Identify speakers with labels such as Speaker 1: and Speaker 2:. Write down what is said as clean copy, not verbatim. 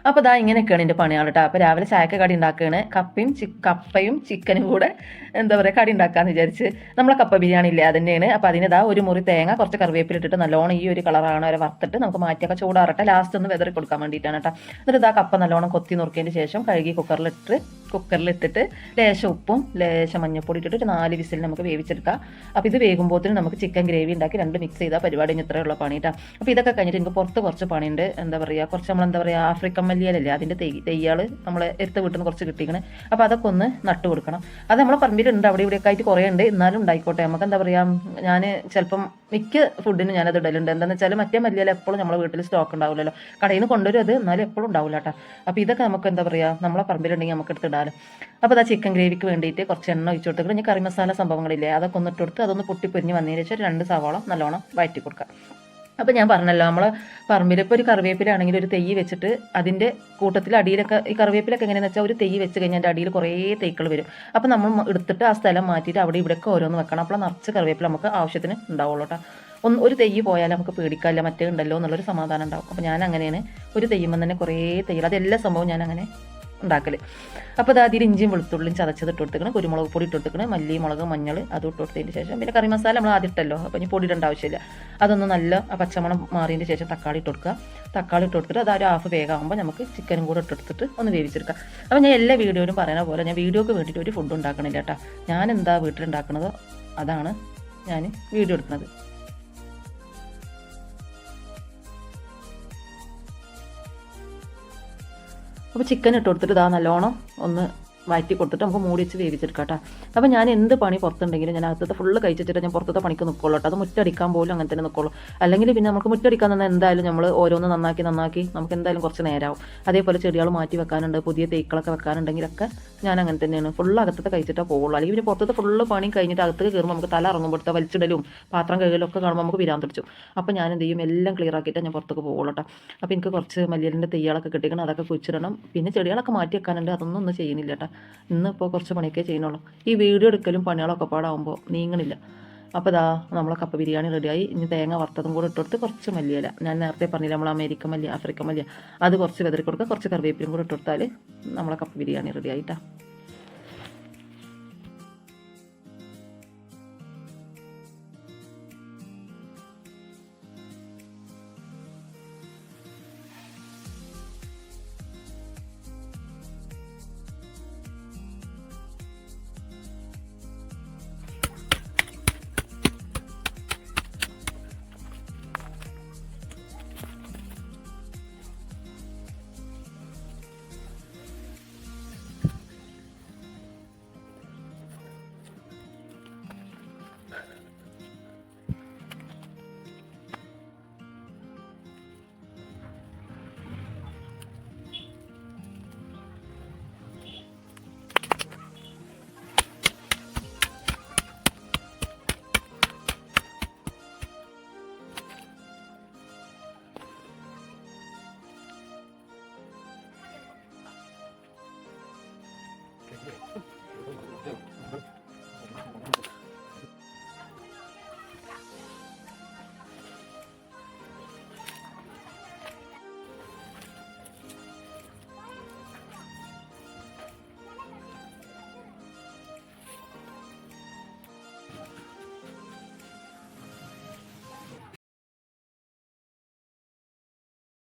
Speaker 1: അപ്പോൾ ഇതാ ഇങ്ങനെയൊക്കെയാണ് എൻ്റെ പണികൾ കേട്ടോ. അപ്പോൾ രാവിലെ ചായക്ക് കടി ഉണ്ടാക്കുകയാണ്. കപ്പയും ചിക്കനും കൂടെ എന്താ പറയുക കടി ഉണ്ടാക്കാമെന്ന് വിചാരിച്ച്. നമ്മളെ കപ്പ ബിരിയാണി ഇല്ലേ അതന്നെയാണ്. അപ്പോൾ അതിനിതാ ഒരു മുറി തേങ്ങ കുറച്ച് കറിവേപ്പിലിട്ടിട്ട് നല്ലോണം ഈ ഒരു കളറാണ് വരെ വറുത്തിട്ട് നമുക്ക് മാറ്റിയൊക്കെ ചൂടാറട്ടെ. ലാസ്റ്റ് ഒന്ന് വെതറി കൊടുക്കാൻ വേണ്ടിയിട്ടാണ് കേട്ടോ. എന്നിട്ട് ഇതാ കപ്പ നല്ലോണം കൊത്തി നുറുക്കിയതിന് ശേഷം കഴുകി കുക്കറിലിട്ടിട്ട് ലേശം ഉപ്പും ലേശം മഞ്ഞപ്പൊടി ഇട്ടിട്ട് ഒരു 4 വിസിൽ നമുക്ക് വേവിച്ചെടുക്കാം. അപ്പോൾ ഇത് വേകുമ്പോഴത്തേന് നമുക്ക് ചിക്കൻ ഗ്രേവി ഉണ്ടാക്കി 2 മിക്സ് ചെയ്താൽ പരിപാടി ഇത്രയുള്ള പണി കേട്ടോ. അപ്പോൾ ഇതൊക്കെ കഴിഞ്ഞിട്ട് എനിക്ക് പുറത്ത് കുറച്ച് പണിയുണ്ട്. എന്താ പറയുക, കുറച്ച് നമ്മളെന്താ പറയുക ആഫ്രിക്കൻ മല്ലിയലല്ലേ അതിൻ്റെ തെയ്യാൾ നമ്മളെ എടുത്ത് വീട്ടിൽ നിന്ന് കുറച്ച് കിട്ടിക്കണം. അപ്പോൾ അതൊക്കെ ഒന്ന് നട്ട് കൊടുക്കണം. അത് നമ്മളെ പറമ്പിലുണ്ട്, അവിടെ ഇവിടെയൊക്കെ ആയിട്ട് കുറേ ഉണ്ട്. എന്നാലും ഉണ്ടായിക്കോട്ടെ. നമുക്ക് എന്താ പറയുക, ഞാൻ ചിലപ്പം മിക്ക ഫുഡിന് ഞാനത് ഇടലുണ്ട്. എന്താണെന്ന് വെച്ചാൽ മറ്റേ മല്ലിയില എപ്പോഴും നമ്മളെ വീട്ടിൽ സ്റ്റോക്ക് ഉണ്ടാവില്ലല്ലോ, കടയിൽ നിന്ന് കൊണ്ടുവരും അത്, എന്നാലും എപ്പോഴും ഉണ്ടാവില്ല കേട്ടോ. അപ്പോൾ ഇതൊക്കെ നമുക്ക് എന്താ പറയുക നമ്മളെ പറമ്പിലുണ്ടെങ്കിൽ നമുക്ക് എടുത്തിടാലോ. അപ്പോൾ അതാ ചിക്കൻ ഗ്രേവിക്ക് വേണ്ടിയിട്ട് കുറച്ച് എണ്ണ ഒഴിച്ചു കൊടുത്തിട്ട് ഇനി കറി മസാല സംഭവങ്ങളില്ലേ അതൊക്കെ ഒന്ന് ഇട്ട് കൊടുത്ത് അതൊന്ന് പൊട്ടിപ്പൊരിഞ്ഞ് വന്നതിന് ശേഷം 2 സവാള നല്ലോണം വഴറ്റി കൊടുക്കുക. അപ്പോൾ ഞാൻ പറഞ്ഞല്ലോ, നമ്മളെ പറമ്പിൽ ഇപ്പോൾ ഒരു കറിവേപ്പിലാണെങ്കിൽ ഒരു തെയ്യ് വെച്ചിട്ട് അതിൻ്റെ കൂട്ടത്തിൽ അടിയിലൊക്കെ ഈ കറിവേപ്പിലൊക്കെ എങ്ങനെയാണെന്ന് വെച്ചാൽ ഒരു തെയ്യ് വെച്ച് കഴിഞ്ഞാൽ അതിൻ്റെ അടിയിൽ കുറേ തേക്കൾ വരും. അപ്പോൾ നമ്മൾ എടുത്തിട്ട് ആ സ്ഥലം മാറ്റിയിട്ട് അവിടെ ഇവിടെയൊക്കെ ഓരോന്ന് വെക്കണം. അപ്പോൾ നിറച്ച് കറിവേപ്പില നമുക്ക് ആവശ്യത്തിന് ഉണ്ടാവുള്ളൂ കേട്ടോ. ഒരു തെയ്യ് പോയാൽ നമുക്ക് പേടിക്കാനില്ല, മറ്റേ ഉണ്ടല്ലോ എന്നുള്ളൊരു സമാധാനം ഉണ്ടാവും. അപ്പോൾ ഞാൻ അങ്ങനെയാണ് ഒരു തെയ്യുമ്പോൾ തന്നെ കുറേ തെയ്യൽ അതെല്ലാ സംഭവം ഞാൻ അങ്ങനെ ഉണ്ടാക്കൽ. അപ്പോൾ അത് അതിൽ ഇഞ്ചിയും വെളുത്തുള്ളിയും ചതച്ചത് ഇട്ട് കൊടുക്കണം, കുരുമുളക് പൊടി ഇട്ട് കൊടുക്കണം, മല്ലി മുളക് മഞ്ഞൾ അത് ഇട്ട് കൊടുത്തതിന് ശേഷം പിന്നെ കറി മസാല നമ്മൾ ആദ്യം ഇട്ടല്ലോ, അപ്പോൾ ഇനി പൊടി ഇടേണ്ട ആവശ്യമില്ല. അതൊന്ന് നല്ല പച്ചമണം മാറിയതിന് ശേഷം തക്കാളി ഇട്ട് കൊടുക്കുക. തക്കാളി ഇട്ട് കൊടുത്തിട്ട് അത് ഒരു ഹാഫ് വേഗമാകുമ്പോൾ നമുക്ക് ചിക്കനും കൂടെ ഇട്ടെടുത്തിട്ട് ഒന്ന് വേവിച്ചെടുക്കുക. അപ്പോൾ ഞാൻ എല്ലാ വീഡിയോയിലും പറയുന്ന പോലെ ഞാൻ വീഡിയോക്ക് വേണ്ടിയിട്ട് ഒരു ഫുഡ് ഉണ്ടാക്കണില്ല കേട്ടോ. ഞാൻ എന്താ വീട്ടിലുണ്ടാക്കണതോ അതാണ് ഞാൻ വീഡിയോ എടുക്കുന്നത്. അപ്പോൾ ചിക്കൻ ഇട്ട് കൊടുത്തിട്ട് ഇതാ നല്ലോണം ഒന്ന് വഴറ്റി കൊടുത്തിട്ട് നമുക്ക് മൂടി വെച്ച് വേവിച്ചെടുക്കാം കേട്ടോ. അപ്പോൾ ഞാൻ എന്ത് പണി പുറത്തുണ്ടെങ്കിലും ഞാൻ അകത്തത്തെ ഫുള്ള് കഴിച്ചിട്ട് ഞാൻ പുറത്തത്തെ പണിക്ക് നിൽക്കുള്ളൂ കേട്ടോ. അത് മുറ്റടിക്കാൻ പോലും അങ്ങനെ തന്നെ നിൽക്കുള്ളൂ. അല്ലെങ്കിൽ പിന്നെ നമുക്ക് മുറ്റടിക്കാൻ തന്നെ എന്തായാലും നമ്മൾ ഓരോന്ന് നന്നാക്കി നമുക്ക് എന്തായാലും കുറച്ച് നേരമാവും. അതേപോലെ ചെടികൾ മാറ്റി വെക്കാനുണ്ട്, പുതിയ തേക്കളൊക്കെ വെക്കാനുണ്ടെങ്കിലൊക്കെ ഞാൻ അങ്ങനെ തന്നെയാണ് ഫുള്ള് അകത്തത്തെ കഴിച്ചിട്ടേ പോകുള്ളൂ. അല്ലെങ്കിൽ പിന്നെ പുറത്തത്തെ ഫുള്ള് പണി കഴിഞ്ഞിട്ട് അകത്തേക്ക് കയറുമ്പോൾ നമുക്ക് തല ഇറങ്ങുമ്പോഴത്തെ വലിച്ചിടലും പാത്രം കഴുകലും ഒക്കെ കാണുമ്പോൾ നമുക്ക് വിരാൻ തിരിച്ചു. അപ്പോൾ ഞാൻ എന്ത് ചെയ്യും, എല്ലാം ക്ലിയർ ആക്കിയിട്ട് ഞാൻ പുറത്തേക്ക് പോകുള്ളൂ കേട്ടോ. അപ്പോൾ എനിക്ക് കുറച്ച് മല്ലിയലിൻ്റെ തെയ്യാളൊക്കെ കിട്ടിക്കണം, അതൊക്കെ കുഴിച്ചിടണം. പിന്നെ ചെടികളൊക്കെ മാറ്റി വെക്കാനുണ്ട്, അതൊന്നും ചെയ്യുന്നില്ല കേട്ടോ. ഇന്നിപ്പോൾ കുറച്ച് പണിയൊക്കെ ചെയ്യുന്നുള്ളൂ. ഈ വീഡിയോ എടുക്കലും പണികളൊക്കെ പാടാകുമ്പോൾ നീങ്ങണില്ല. അപ്പോൾ ഇതാ നമ്മളെ കപ്പ ബിരിയാണി റെഡിയായി. ഇനി തേങ്ങ വറുത്തതും കൂടെ ഇട്ടുകൊടുത്ത് കുറച്ച് മല്ലിയില, ഞാൻ നേരത്തെ പറഞ്ഞില്ല നമ്മൾ അമേരിക്കൻ മല്ലി ആഫ്രിക്കൻ മല്ലി, അത് കുറച്ച് വെതറി കൊടുക്കുക. കുറച്ച് കറിവേപ്പിലും കൂടെ ഇട്ടുകൊടുത്താൽ നമ്മളെ കപ്പ ബിരിയാണി റെഡിയായിട്ടാ.